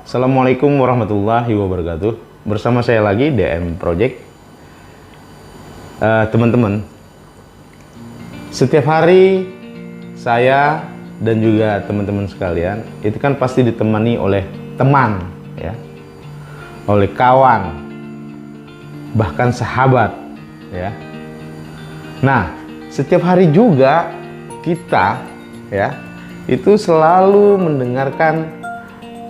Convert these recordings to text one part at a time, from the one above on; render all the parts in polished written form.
Assalamualaikum warahmatullahi wabarakatuh. Bersama saya lagi DM Project. Teman-teman, setiap hari saya dan juga teman-teman sekalian itu kan pasti ditemani oleh teman, ya, oleh kawan, bahkan sahabat, ya. Nah, setiap hari juga kita, ya, itu selalu mendengarkan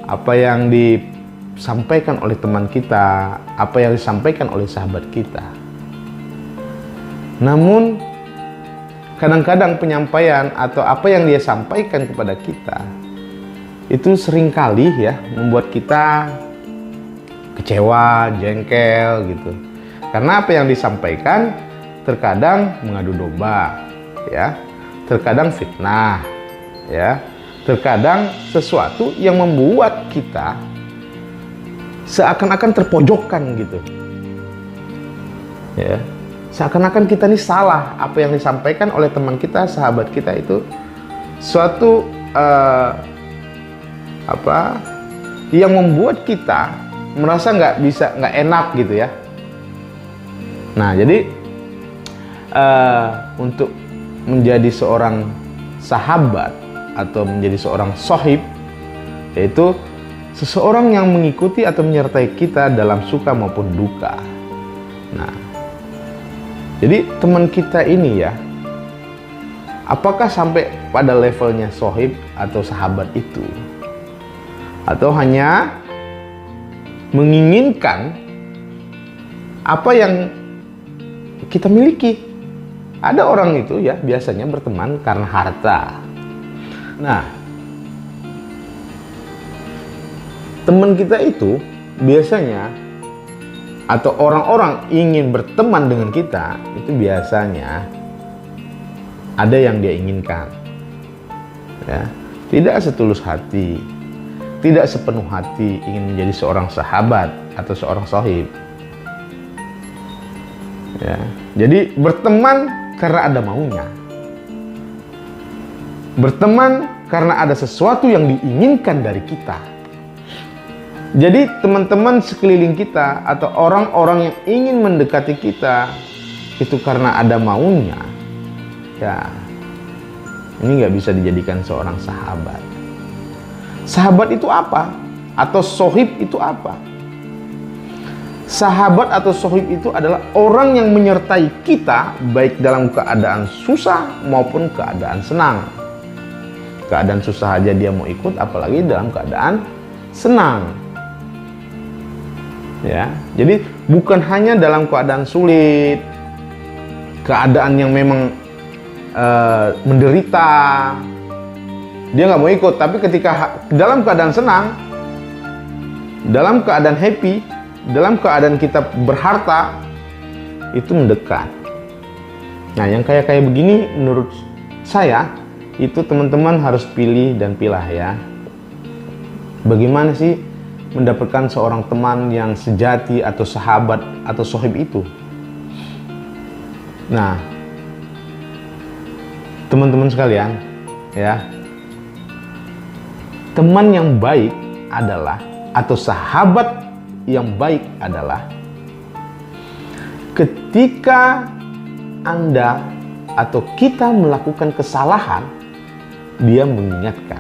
apa yang disampaikan oleh teman kita, apa yang disampaikan oleh sahabat kita. Namun kadang-kadang penyampaian atau apa yang dia sampaikan kepada kita itu seringkali, ya, membuat kita kecewa, jengkel gitu. Karena apa yang disampaikan terkadang mengadu domba, ya, terkadang fitnah, ya, terkadang sesuatu yang membuat kita seakan-akan terpojokkan gitu, ya, seakan-akan kita ini salah. Apa yang disampaikan oleh teman kita, sahabat kita itu suatu yang membuat kita merasa nggak enak gitu, ya. Nah, jadi untuk menjadi seorang sahabat atau menjadi seorang sohib, yaitu seseorang yang mengikuti atau menyertai kita dalam suka maupun duka. Nah, jadi teman kita ini, ya, apakah sampai pada levelnya sohib atau sahabat itu, atau hanya menginginkan apa yang kita miliki? Ada orang itu, ya, biasanya berteman karena harta. Nah, teman kita itu biasanya, atau orang-orang ingin berteman dengan kita itu biasanya ada yang dia inginkan, ya, tidak setulus hati, tidak sepenuh hati ingin menjadi seorang sahabat atau seorang sohib, ya. Jadi berteman karena ada maunya, berteman karena ada sesuatu yang diinginkan dari kita. Jadi teman-teman sekeliling kita atau orang-orang yang ingin mendekati kita itu karena ada maunya, ya, ini nggak bisa dijadikan seorang sahabat. Sahabat itu apa? Atau sohib itu apa? Sahabat atau sohib itu adalah orang yang menyertai kita baik dalam keadaan susah maupun keadaan senang. Keadaan susah aja dia mau ikut, apalagi dalam keadaan senang, ya. Jadi bukan hanya dalam keadaan sulit, keadaan yang memang menderita dia nggak mau ikut, tapi ketika dalam keadaan senang, dalam keadaan happy, dalam keadaan kita berharta, itu mendekat. Nah, yang kayak begini menurut saya itu teman-teman harus pilih dan pilah, ya. Bagaimana sih mendapatkan seorang teman yang sejati atau sahabat atau sohib itu? Nah, teman-teman sekalian, ya, teman yang baik adalah, atau sahabat yang baik adalah ketika Anda atau kita melakukan kesalahan, dia mengingatkan.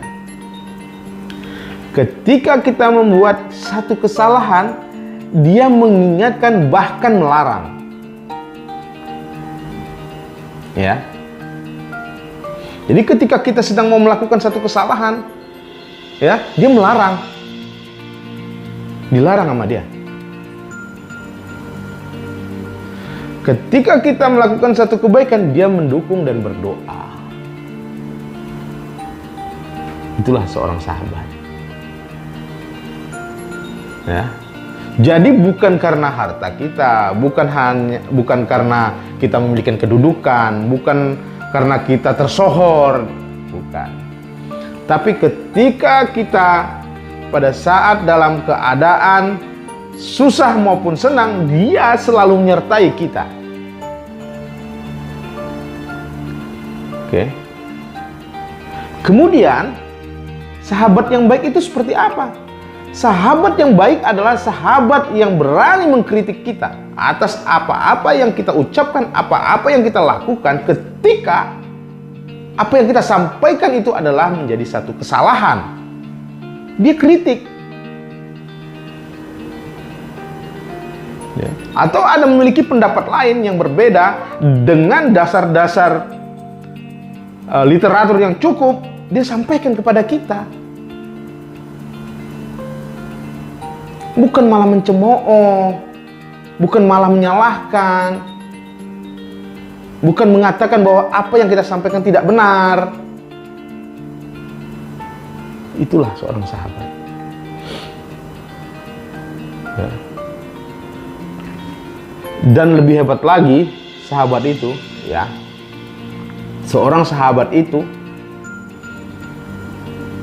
Ketika kita membuat satu kesalahan, dia mengingatkan, bahkan melarang, ya. Jadi ketika kita sedang mau melakukan satu kesalahan, ya, dia melarang, dilarang sama dia. Ketika kita melakukan satu kebaikan, dia mendukung dan berdoa. Itulah seorang sahabat, ya. Jadi bukan karena harta kita, bukan karena kita memiliki kedudukan, bukan karena kita tersohor, bukan. Tapi ketika kita pada saat dalam keadaan susah maupun senang, dia selalu menyertai kita. Oke. Kemudian sahabat yang baik itu seperti apa? Sahabat yang baik adalah sahabat yang berani mengkritik kita atas apa-apa yang kita ucapkan, apa-apa yang kita lakukan ketika apa yang kita sampaikan itu adalah menjadi satu kesalahan. Dia kritik. Ya. Atau ada memiliki pendapat lain yang berbeda dengan dasar-dasar literatur yang cukup, dia sampaikan kepada kita. Bukan malah mencemooh, bukan malah menyalahkan, bukan mengatakan bahwa apa yang kita sampaikan tidak benar. Itulah seorang sahabat. Ya. Dan lebih hebat lagi, sahabat itu, ya, seorang sahabat itu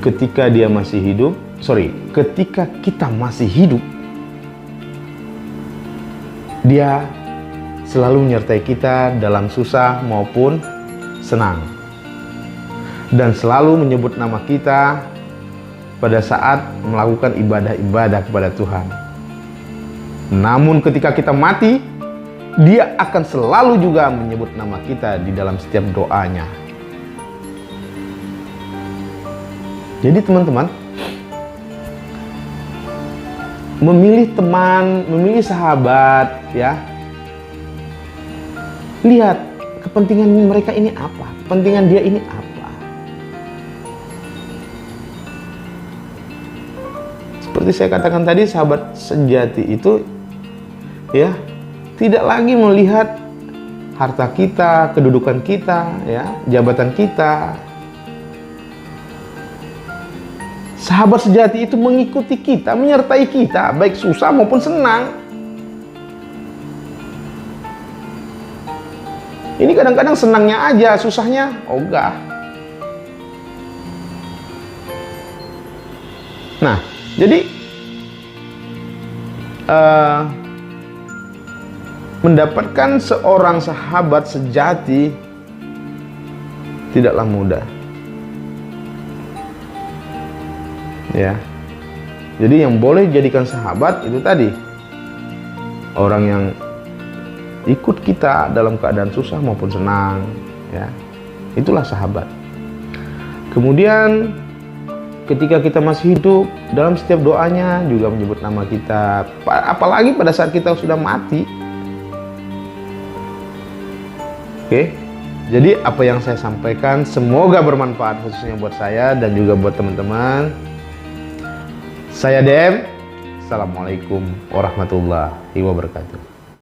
ketika dia masih hidup, ketika kita masih hidup, dia selalu menyertai kita dalam susah maupun senang, dan selalu menyebut nama kita pada saat melakukan ibadah-ibadah kepada Tuhan. Namun ketika kita mati, dia akan selalu juga menyebut nama kita di dalam setiap doanya. Jadi teman-teman, memilih teman, memilih sahabat, ya, lihat kepentingan mereka ini apa, kepentingan dia ini apa. Seperti saya katakan tadi, sahabat sejati itu, ya, tidak lagi melihat harta kita, kedudukan kita, ya, jabatan kita. Sahabat sejati itu mengikuti kita, menyertai kita, baik susah maupun senang. Ini kadang-kadang senangnya aja, susahnya ogah. Nah, jadi mendapatkan seorang sahabat sejati tidaklah mudah. Ya. Jadi yang boleh jadikan sahabat itu tadi orang yang ikut kita dalam keadaan susah maupun senang, ya. Itulah sahabat. Kemudian ketika kita masih hidup, dalam setiap doanya juga menyebut nama kita, apalagi pada saat kita sudah mati. Oke. Jadi apa yang saya sampaikan semoga bermanfaat khususnya buat saya dan juga buat teman-teman. Saya Dem. Assalamualaikum warahmatullahi wabarakatuh.